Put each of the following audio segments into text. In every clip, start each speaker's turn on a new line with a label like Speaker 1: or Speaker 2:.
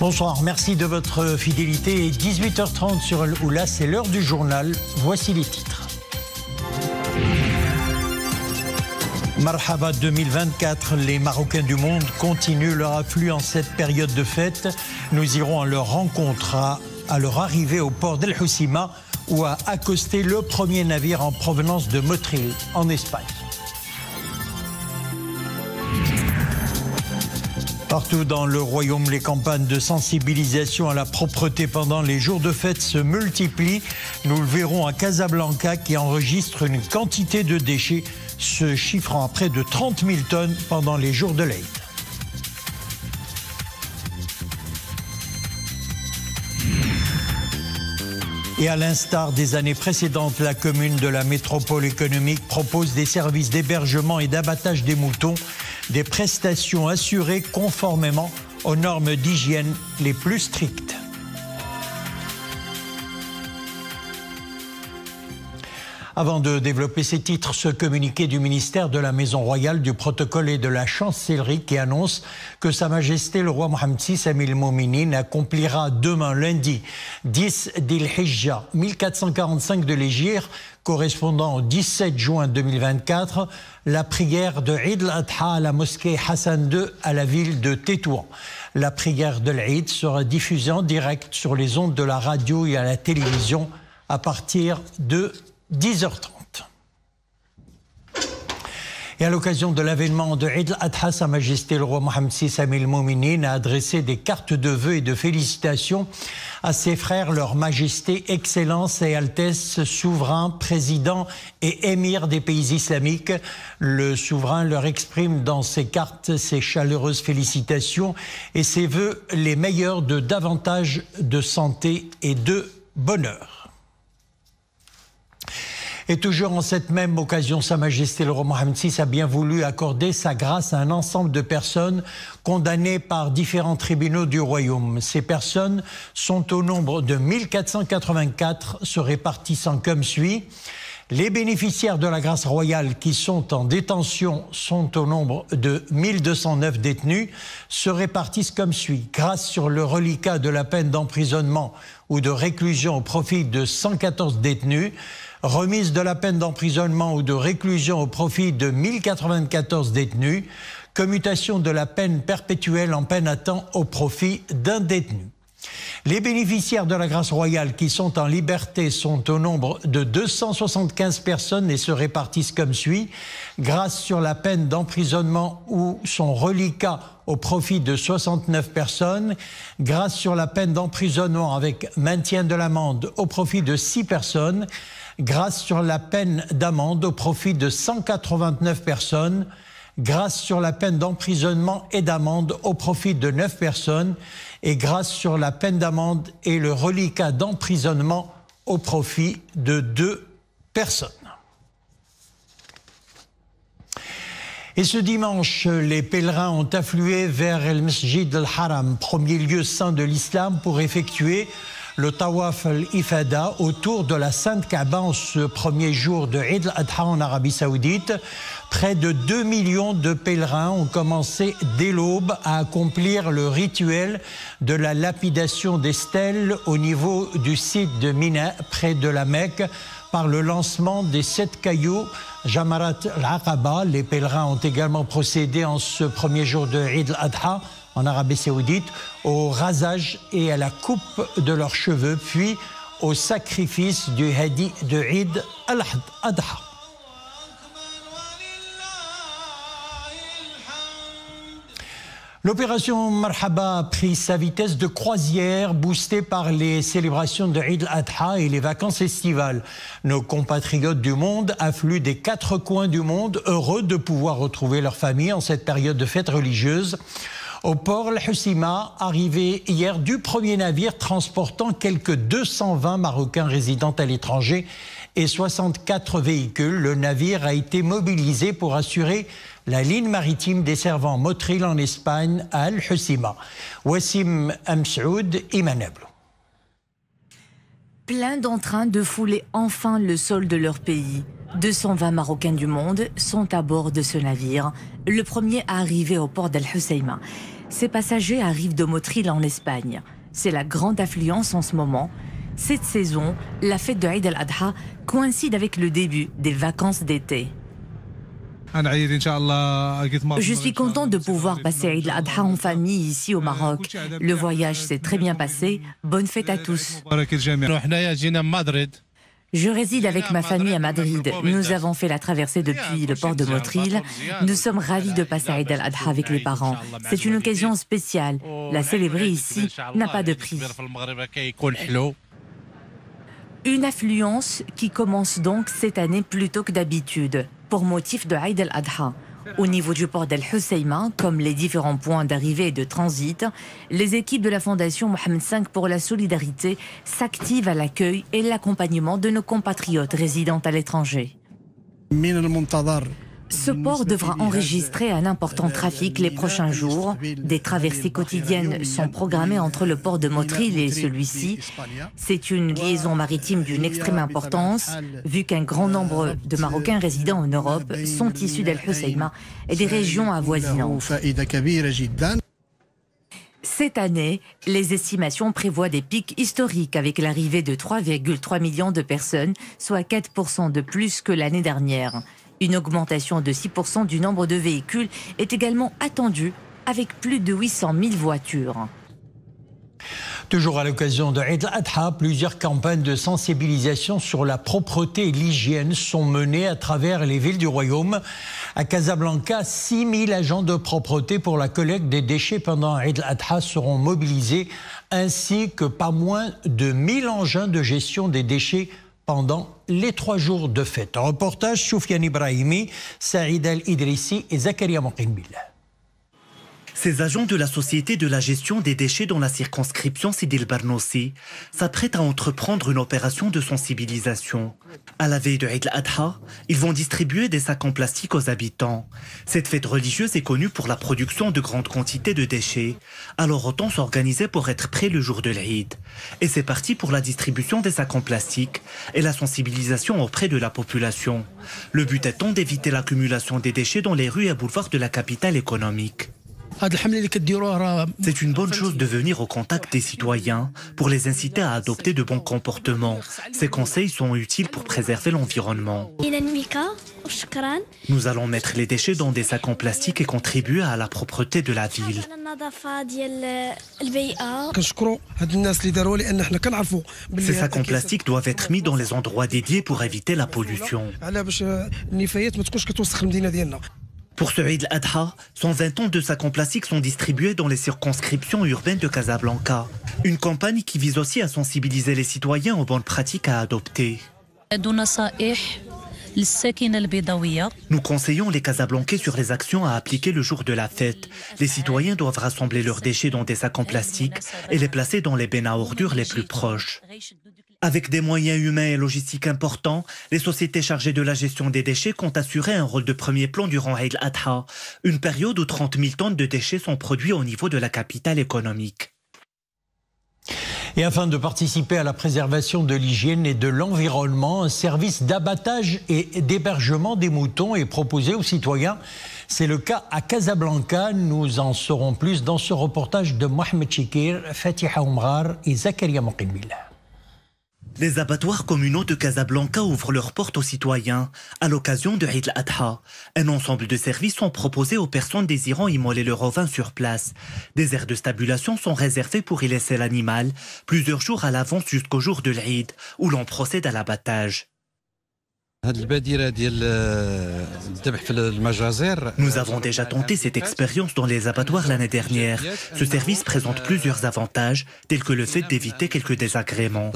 Speaker 1: Bonsoir, merci de votre fidélité. 18h30 sur Al-Oula, c'est l'heure du journal. Voici les titres. Marhaba 2024, les Marocains du monde continuent leur afflux en cette période de fête. Nous irons à leur rencontre à leur arrivée au port d'El Hoceima où a accosté le premier navire en provenance de Motril, en Espagne. Partout dans le royaume, les campagnes de sensibilisation à la propreté pendant les jours de fête se multiplient. Nous le verrons à Casablanca qui enregistre une quantité de déchets se chiffrant à près de 30 000 tonnes pendant les jours de l'Aïd. Et à l'instar des années précédentes, la commune de la métropole économique propose des services d'hébergement et d'abattage des moutons, des prestations assurées conformément aux normes d'hygiène les plus strictes. Avant de développer ces titres, ce communiqué du ministère de la Maison Royale, du Protocole et de la Chancellerie qui annonce que Sa Majesté le roi Mohammed VI Amir al-Mouminin accomplira demain lundi 10 Dhil-Hijja 1445 de l'Hégire, correspondant au 17 juin 2024, la prière de Eid al-Adha à la mosquée Hassan II à la ville de Tétouan. La prière de l'Eid sera diffusée en direct sur les ondes de la radio et à la télévision à partir de 10h30. Et à l'occasion de l'avènement de Eid al-Adha, Sa Majesté le roi Mohammed VI Amir al-Mouminin a adressé des cartes de vœux et de félicitations à ses frères, leur Majesté, Excellence et Altesse, souverains, présidents et émirs des pays islamiques. Le souverain leur exprime dans ses cartes ses chaleureuses félicitations et ses vœux les meilleurs de davantage de santé et de bonheur. Et toujours en cette même occasion, Sa Majesté le roi Mohammed VI a bien voulu accorder sa grâce à un ensemble de personnes condamnées par différents tribunaux du royaume. Ces personnes sont au nombre de 1484, se répartissant comme suit. Les bénéficiaires de la grâce royale qui sont en détention sont au nombre de 1209 détenus, se répartissent comme suit. Grâce sur le reliquat de la peine d'emprisonnement ou de réclusion au profit de 114 détenus, remise de la peine d'emprisonnement ou de réclusion au profit de 1094 détenus, commutation de la peine perpétuelle en peine à temps au profit d'un détenu. Les bénéficiaires de la grâce royale qui sont en liberté sont au nombre de 275 personnes et se répartissent comme suit. Grâce sur la peine d'emprisonnement ou son reliquat au profit de 69 personnes. Grâce sur la peine d'emprisonnement avec maintien de l'amende au profit de 6 personnes. Grâce sur la peine d'amende au profit de 189 personnes. Grâce sur la peine d'emprisonnement et d'amende au profit de 9 personnes. Et grâce sur la peine d'amende et le reliquat d'emprisonnement au profit de 2 personnes. Et ce dimanche, les pèlerins ont afflué vers El Masjid al-Haram, premier lieu saint de l'islam, pour effectuer le Tawaf al-Ifada autour de la Sainte Kaaba en ce premier jour de Eid al-Adha en Arabie Saoudite. Près de 2 millions de pèlerins ont commencé dès l'aube à accomplir le rituel de la lapidation des stèles au niveau du site de Mina, près de la Mecque, par le lancement des 7 cailloux Jamarat al-Aqaba. Les pèlerins ont également procédé en ce premier jour de Eid al-Adha en Arabie Saoudite au rasage et à la coupe de leurs cheveux, puis au sacrifice du hadi de Eid al-Adha. L'opération Marhaba a pris sa vitesse de croisière, boostée par les célébrations de Eid al-Adha et les vacances estivales. Nos compatriotes du monde affluent des 4 coins du monde, heureux de pouvoir retrouver leur famille en cette période de fête religieuse. Au port El Hoceima, arrivé hier du premier navire transportant quelques 220 Marocains résidant à l'étranger et 64 véhicules, le navire a été mobilisé pour assurer la ligne maritime desservant Motril en Espagne à El Hoceima. Wassim Amsoud, Imanablo.
Speaker 2: Plein d'entrain de fouler enfin le sol de leur pays. 220 Marocains du monde sont à bord de ce navire, le premier à arriver au port d'El Hoceima. Ces passagers arrivent de Motril en Espagne. C'est la grande affluence en ce moment. Cette saison, la fête de Eid al-Adha coïncide avec le début des vacances d'été. Je suis content de pouvoir passer Eid al-Adha en famille ici au Maroc. Le voyage s'est très bien passé. Bonne fête à tous. Je réside avec ma famille à Madrid. Nous avons fait la traversée depuis le port de Motril. Nous sommes ravis de passer Eid al-Adha avec les parents. C'est une occasion spéciale. La célébrer ici n'a pas de prix. Une affluence qui commence donc cette année plus tôt que d'habitude, pour motif de Eid al-Adha. Au niveau du port d'Al Hoceima, comme les différents points d'arrivée et de transit, les équipes de la Fondation Mohamed V pour la solidarité s'activent à l'accueil et l'accompagnement de nos compatriotes résidant à l'étranger. Ce port devra enregistrer un important trafic les prochains jours. Des traversées quotidiennes sont programmées entre le port de Motril et celui-ci. C'est une liaison maritime d'une extrême importance, vu qu'un grand nombre de Marocains résidant en Europe sont issus d'Al Hoceima et des régions avoisinantes. Cette année, les estimations prévoient des pics historiques avec l'arrivée de 3,3 millions de personnes, soit 4% de plus que l'année dernière. Une augmentation de 6% du nombre de véhicules est également attendue, avec plus de 800 000 voitures.
Speaker 1: Toujours à l'occasion de Eid al-Adha, plusieurs campagnes de sensibilisation sur la propreté et l'hygiène sont menées à travers les villes du royaume. À Casablanca, 6 000 agents de propreté pour la collecte des déchets pendant Eid al-Adha seront mobilisés, ainsi que pas moins de 1000 engins de gestion des déchets pendant les 3 jours de fête. Reportage Soufiane Ibrahimi, Saïd Al-Idrissi et Zakaria Moqinbil.
Speaker 3: Ces agents de la Société de la gestion des déchets dans la circonscription Sidi El Barnossi s'apprêtent à entreprendre une opération de sensibilisation. À la veille de Eid al-Adha, ils vont distribuer des sacs en plastique aux habitants. Cette fête religieuse est connue pour la production de grandes quantités de déchets. Alors autant s'organiser pour être prêt le jour de l'Eid. Et c'est parti pour la distribution des sacs en plastique et la sensibilisation auprès de la population. Le but étant d'éviter l'accumulation des déchets dans les rues et boulevards de la capitale économique. C'est une bonne chose de venir au contact des citoyens pour les inciter à adopter de bons comportements. Ces conseils sont utiles pour préserver l'environnement. Nous allons mettre les déchets dans des sacs en plastique et contribuer à la propreté de la ville. Ces sacs en plastique doivent être mis dans les endroits dédiés pour éviter la pollution. Pour ce Eid al-Adha, 120 tonnes de sacs en plastique sont distribués dans les circonscriptions urbaines de Casablanca. Une campagne qui vise aussi à sensibiliser les citoyens aux bonnes pratiques à adopter. Nous conseillons les Casablancais sur les actions à appliquer le jour de la fête. Les citoyens doivent rassembler leurs déchets dans des sacs en plastique et les placer dans les bennes à ordures les plus proches. Avec des moyens humains et logistiques importants, les sociétés chargées de la gestion des déchets comptent assurer un rôle de premier plan durant Eid al-Adha, une période où 30 000 tonnes de déchets sont produits au niveau de la capitale économique.
Speaker 1: Et afin de participer à la préservation de l'hygiène et de l'environnement, un service d'abattage et d'hébergement des moutons est proposé aux citoyens. C'est le cas à Casablanca. Nous en saurons plus dans ce reportage de Mohamed Chikir, Fatiha Oumrar et Zakaria Moqinbil.
Speaker 3: Les abattoirs communaux de Casablanca ouvrent leurs portes aux citoyens à l'occasion de Eid al-Adha. Un ensemble de services sont proposés aux personnes désirant immoler leur ovin sur place. Des aires de stabulation sont réservées pour y laisser l'animal plusieurs jours à l'avance jusqu'au jour de l'Eid, où l'on procède à l'abattage. Nous avons déjà tenté cette expérience dans les abattoirs l'année dernière. Ce service présente plusieurs avantages, tels que le fait d'éviter quelques désagréments.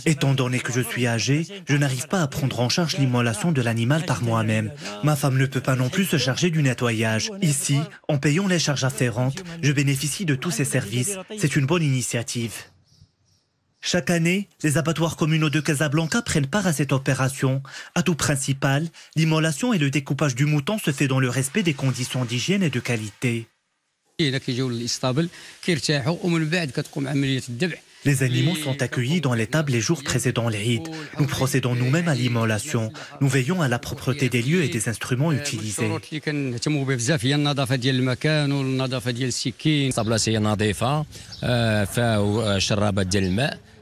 Speaker 3: Étant donné que je suis âgé, je n'arrive pas à prendre en charge l'immolation de l'animal par moi-même. Ma femme ne peut pas non plus se charger du nettoyage. Ici, en payant les charges afférentes, je bénéficie de tous ces services. C'est une bonne initiative. Chaque année, les abattoirs communaux de Casablanca prennent part à cette opération. Atout principal, l'immolation et le découpage du mouton se fait dans le respect des conditions d'hygiène et de qualité. Les animaux sont accueillis dans l'étable les jours précédant l'Eid. Nous procédons nous-mêmes à l'immolation. Nous veillons à la propreté des lieux et des instruments utilisés.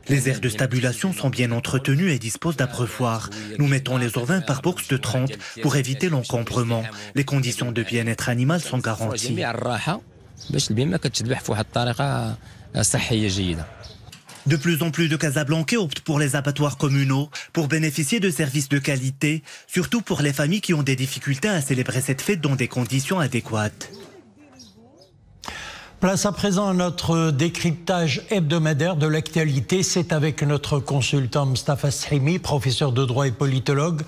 Speaker 3: Les aires de stabulation sont bien entretenues et disposent d'abreuvoirs. Nous mettons les ovins par box de 30 pour éviter l'encombrement. Les conditions de bien-être animal sont garanties. De plus en plus de Casablancais optent pour les abattoirs communaux pour bénéficier de services de qualité, surtout pour les familles qui ont des difficultés à célébrer cette fête dans des conditions adéquates.
Speaker 1: Place à présent à notre décryptage hebdomadaire de l'actualité. C'est avec notre consultant Mostafa Srimi, professeur de droit et politologue.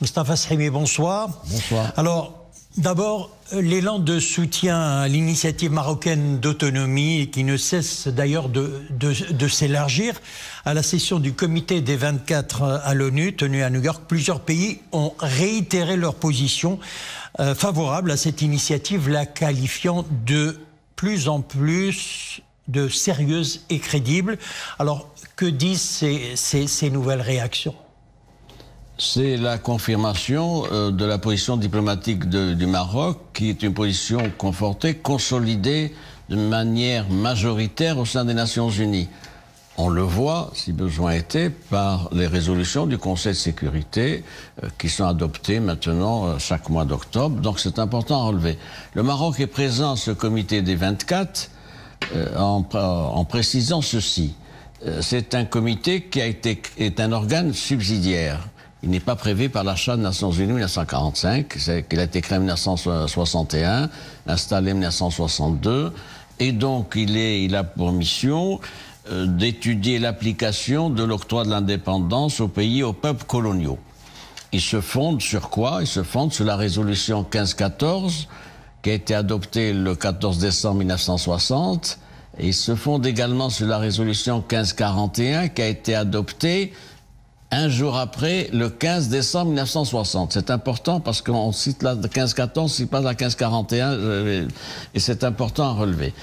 Speaker 1: Mostafa Srimi, bonsoir.
Speaker 4: Bonsoir.
Speaker 1: Alors, d'abord, l'élan de soutien à l'initiative marocaine d'autonomie, qui ne cesse d'ailleurs de s'élargir. À la session du comité des 24 à l'ONU, tenue à New York, plusieurs pays ont réitéré leur position favorable à cette initiative, la qualifiant de plus en plus de sérieuses et crédibles. Alors, que disent ces nouvelles réactions ?
Speaker 4: C'est la confirmation de la position diplomatique du Maroc, qui est une position confortée, consolidée de manière majoritaire au sein des Nations Unies. On le voit, si besoin était, par les résolutions du Conseil de sécurité qui sont adoptées maintenant chaque mois d'octobre. Donc c'est important à relever. Le Maroc est présent à ce comité des 24 en précisant ceci. C'est un comité qui est un organe subsidiaire. Il n'est pas prévu par la Charte des Nations Unies 1945, il a été créé en 1961, installé en 1962, et donc il a pour mission d'étudier l'application de l'octroi de l'indépendance aux pays, aux peuples coloniaux. Il se fonde sur quoi? Il se fonde sur la résolution 1514, qui a été adoptée le 14 décembre 1960, et il se fonde également sur la résolution 1541, qui a été adoptée un jour après, le 15 décembre 1960. C'est important parce qu'on cite la 1514, on cite pas la 1541, et c'est important à relever.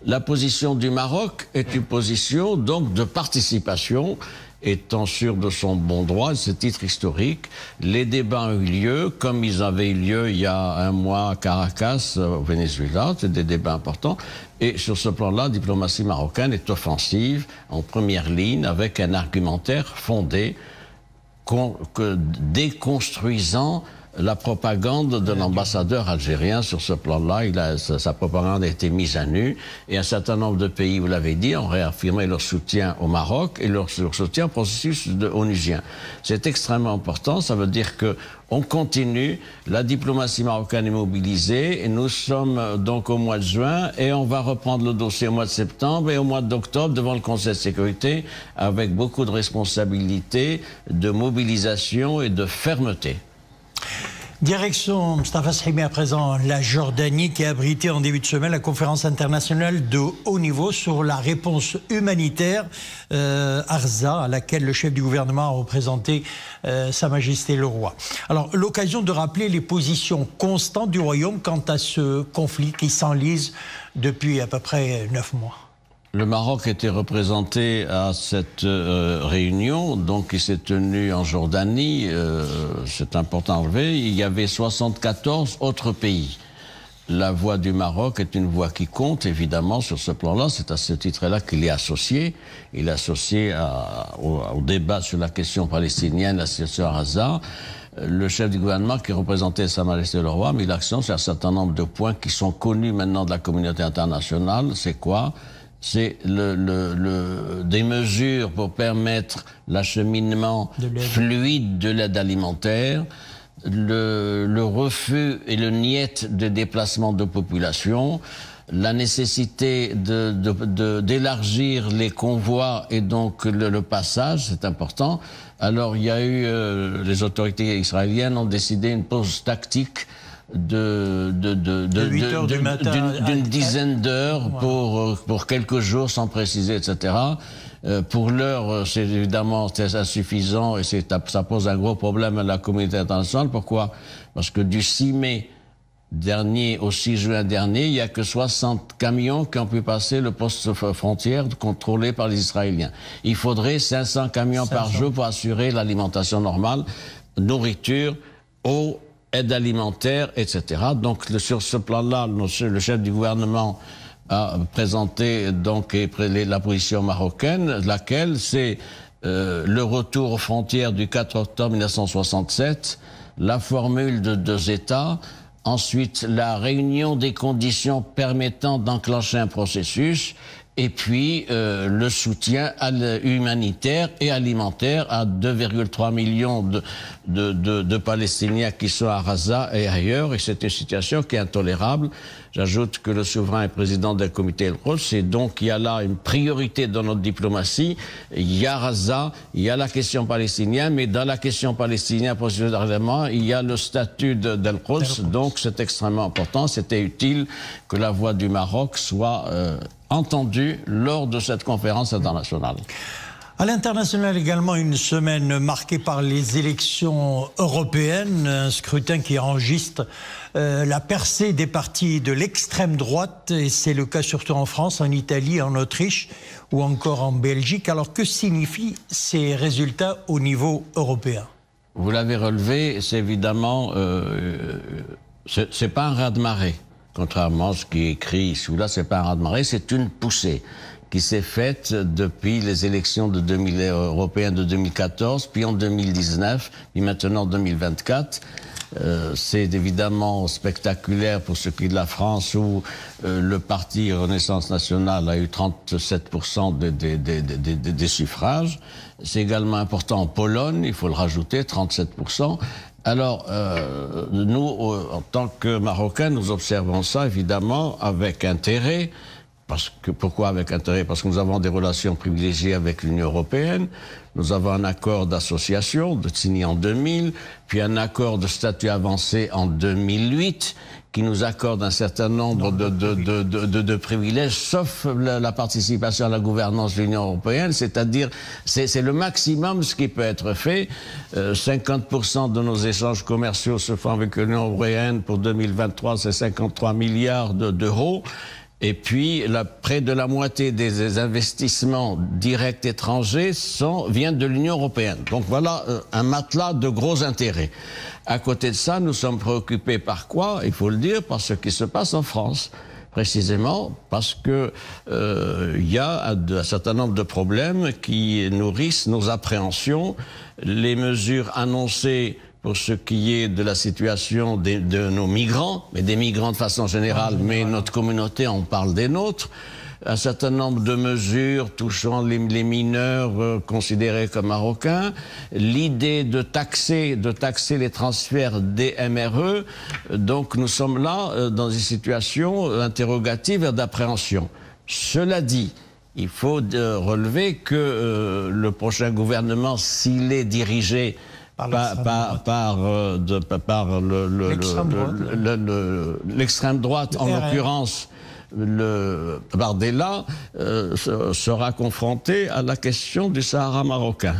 Speaker 4: La position du Maroc est une position donc de participation, étant sûr de son bon droit, de ce titre historique. Les débats ont eu lieu, comme ils avaient eu lieu il y a un mois à Caracas, au Venezuela. C'est des débats importants. Et sur ce plan-là, la diplomatie marocaine est offensive, en première ligne, avec un argumentaire fondé, déconstruisant la propagande de l'ambassadeur algérien. Sur ce plan-là, sa propagande a été mise à nu, et un certain nombre de pays, vous l'avez dit, ont réaffirmé leur soutien au Maroc et leur soutien au processus onusien. C'est extrêmement important, ça veut dire que on continue, la diplomatie marocaine est mobilisée, et nous sommes donc au mois de juin, et on va reprendre le dossier au mois de septembre et au mois d'octobre devant le Conseil de sécurité, avec beaucoup de responsabilités, de mobilisation et de fermeté.
Speaker 1: Direction Mostafa Srimi à présent, la Jordanie, qui a abrité en début de semaine la conférence internationale de haut niveau sur la réponse humanitaire Arza, à laquelle le chef du gouvernement a représenté Sa Majesté le Roi. Alors, l'occasion de rappeler les positions constantes du Royaume quant à ce conflit qui s'enlise depuis à peu près 9 mois.
Speaker 4: Le Maroc était représenté à cette réunion, donc qui s'est tenue en Jordanie, c'est important à relever. Il y avait 74 autres pays. La voix du Maroc est une voix qui compte, évidemment, sur ce plan-là. C'est à ce titre-là qu'il est associé. Il est associé au débat sur la question palestinienne, la situation à Gaza. Le chef du gouvernement qui représentait Sa Majesté le Roi a mis l'accent sur un certain nombre de points qui sont connus maintenant de la communauté internationale. C'est quoi ? C'est des mesures pour permettre l'acheminement fluide de l'aide alimentaire, le refus et le niet de déplacement de population, la nécessité d'élargir les convois et donc le passage, c'est important. Alors il y a eu, les autorités israéliennes ont décidé une pause tactique d'une dizaine d'heures pour quelques jours, sans préciser, etc. Pour l'heure, c'est évidemment insuffisant, et ça pose un gros problème à la communauté internationale. Pourquoi? Parce que du 6 mai dernier, au 6 juin dernier, il n'y a que 60 camions qui ont pu passer le poste frontière contrôlé par les Israéliens. Il faudrait 500 camions par jour pour assurer l'alimentation normale, nourriture, eau, aide alimentaire, etc. Donc sur ce plan-là, le chef du gouvernement a présenté donc la position marocaine, laquelle c'est le retour aux frontières du 4 octobre 1967, la formule de 2 États, ensuite la réunion des conditions permettant d'enclencher un processus, et puis le soutien humanitaire et alimentaire à 2,3 millions de Palestiniens qui sont à Gaza et ailleurs, et c'est une situation qui est intolérable. J'ajoute que le souverain est président d'un comité El-Quds, et donc il y a là une priorité dans notre diplomatie. Il y a Gaza, il y a la question palestinienne, mais dans la question palestinienne, procéduralement, il y a le statut d'El-Quds, donc c'est extrêmement important. C'était utile que la voix du Maroc soit entendue lors de cette conférence internationale.
Speaker 1: À l'international également, une semaine marquée par les élections européennes, un scrutin qui enregistre la percée des partis de l'extrême droite, et c'est le cas surtout en France, en Italie, en Autriche ou encore en Belgique. Alors que signifient ces résultats au niveau européen?
Speaker 4: Vous l'avez relevé, c'est évidemment, c'est pas un raz-de-marée. Contrairement à ce qui est écrit ici ou là, c'est pas un raz-de-marée, c'est une poussée qui s'est faite depuis les élections européennes de 2014, puis en 2019, puis maintenant en 2024. C'est évidemment spectaculaire pour ce qui est de la France, où le parti Renaissance nationale a eu 37% des suffrages. C'est également important en Pologne, il faut le rajouter, 37%. Alors, nous, en tant que Marocains, nous observons ça évidemment avec intérêt. Pourquoi avec intérêt? Parce que nous avons des relations privilégiées avec l'Union européenne. Nous avons un accord d'association signé en 2000, puis un accord de statut avancé en 2008 qui nous accorde un certain nombre de privilèges, sauf la participation à la gouvernance de l'Union européenne, c'est-à-dire c'est le maximum ce qui peut être fait. 50% de nos échanges commerciaux se font avec l'Union européenne. Pour 2023, c'est 53 milliards d'euros. Et puis, près de la moitié des investissements directs étrangers viennent de l'Union européenne. Donc voilà un matelas de gros intérêts. À côté de ça, nous sommes préoccupés par quoi? Il faut le dire, par ce qui se passe en France. Précisément parce que y a un certain nombre de problèmes qui nourrissent nos appréhensions. Les mesures annoncées pour ce qui est de la situation de nos migrants, mais des migrants de façon générale, mais notre communauté en parle des nôtres. Un certain nombre de mesures touchant les mineurs considérés comme marocains, l'idée de taxer les transferts des MRE. Donc nous sommes là dans une situation interrogative et d'appréhension. Cela dit, il faut relever que le prochain gouvernement, s'il est dirigé par l'extrême droite, en l'occurrence le Bardella, sera confronté à la question du Sahara marocain.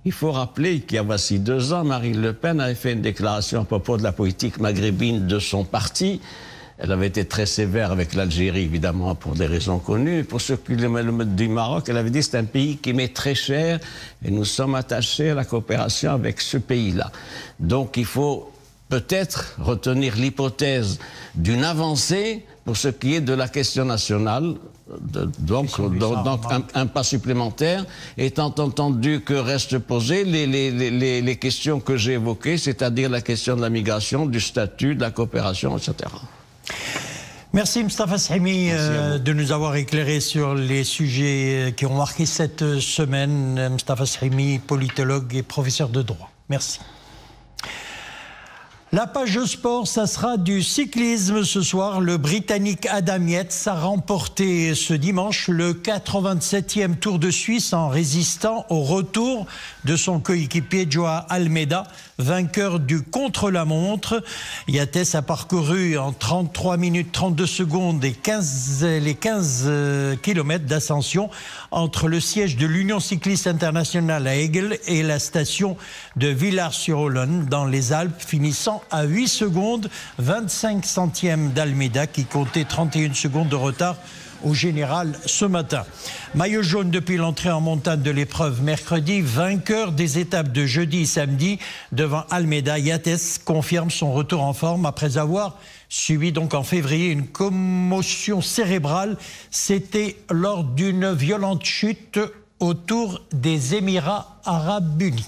Speaker 4: Il faut rappeler qu'il y a voici 2 ans, Marine Le Pen avait fait une déclaration à propos de la politique maghrébine de son parti. Elle avait été très sévère avec l'Algérie, évidemment, pour des raisons connues. Pour ce qui est du Maroc, elle avait dit que c'est un pays qui m'est très cher et nous sommes attachés à la coopération avec ce pays-là. Donc il faut peut-être retenir l'hypothèse d'une avancée pour ce qui est de la question nationale, donc un pas supplémentaire, étant entendu que restent posées les questions que j'ai évoquées, c'est-à-dire la question de la migration, du statut, de la coopération, etc.
Speaker 1: Merci Mostafa Shahimi de nous avoir éclairé sur les sujets qui ont marqué cette semaine. Mostafa Shahimi, politologue et professeur de droit. Merci. La page sport, ça sera du cyclisme ce soir. Le Britannique Adam Yates a remporté ce dimanche le 87e Tour de Suisse en résistant au retour de son coéquipier Joao Almeida, vainqueur du contre-la-montre. Yates a parcouru en 33 minutes 32 secondes les 15 km d'ascension entre le siège de l'Union cycliste internationale à Aigle et la station de Villars-sur-Olonne dans les Alpes, finissant à 8 secondes, 25 centièmes d'Almeida qui comptait 31 secondes de retard au général ce matin. Maillot jaune depuis l'entrée en montagne de l'épreuve mercredi, vainqueur des étapes de jeudi et samedi devant Almeida. Yates confirme son retour en forme après avoir subi donc en février une commotion cérébrale. C'était lors d'une violente chute autour des Émirats Arabes Unis.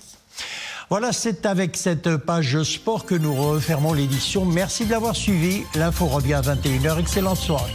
Speaker 1: Voilà, c'est avec cette page sport que nous refermons l'édition. Merci de l'avoir suivi. L'info revient à 21h. Excellente soirée.